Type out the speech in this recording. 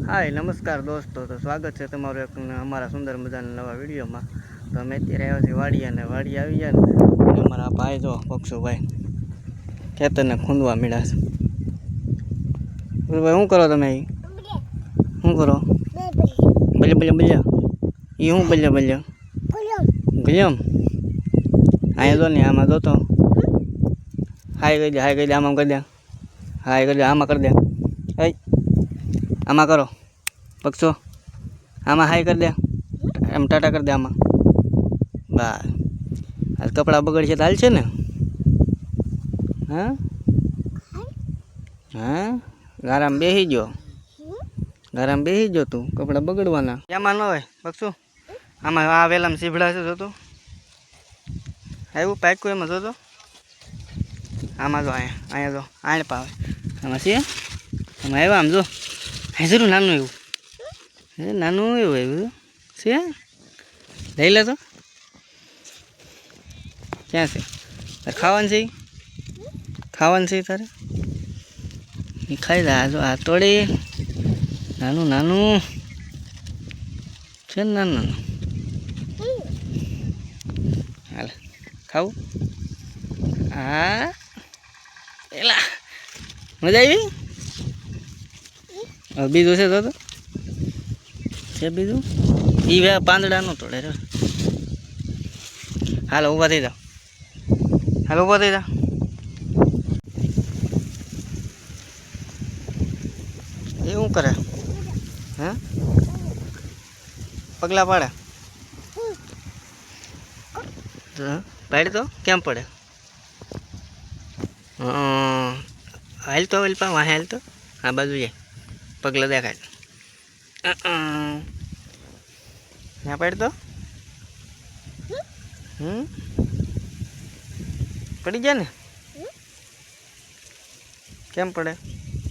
हाय नमस्कार दोस्तों, तो स्वागत है तमारो एक अमरा सुंदर मजा नवा वीडियो में। तो अमे अत्यारे आव्या छीए वाड़िए ने वाड़ी आवी गया ने अमरा भाई जो पक्षो भाई खेतर ने खूंदवा मीड्या छे। भाई शुं करो तमे? शुं करो? बल्ले बल्ले बल्ले ई शुं बल्ले बल्ले गलम आया जो ने आमा जो तो हाय कर दे आमा कर दे हाय कर दे आमा कर दे ए आमा करो पक्षो आमा हाय कर दे एम टाटा कर दे आमा बस। आज कपड़ा बगड़शे तो हालशे ने? हाँ हाँ गाराम बेही जो तू कपड़ा बगड़वाना एमां न होय पक्षो। आमा आ वेलाम सीभड़ा छे जो तो आव्युं पाक्युं एमां जो तो आमा जो आया जो आण पावे आमा छे आमा आव्या आम जो जरूर नानुं एवुं नानुं एवुं आव्युं छे लई ले तो क्या छे तारे खावानुं छे खावानुं छे तारे ई खाई जा जो आ तोड़े नानुं नानुं छे नानुं नानुं हाल खाऊं आ एला मजा आई बीजू छे तो छे बीजू ई वे પાંદડા નો તોડે રે હાલો ઊભા થઈ જાઓ હાલો ઊભા થઈ જા એ શું કરે હે પગલા પાડે પાડી તો કેમ પડે હાલ તો પા વાહે હાલ તો આ બાજુ જાય પગલા દેખાય ત્યાં પાડ તો પડી જાય ને કેમ પડે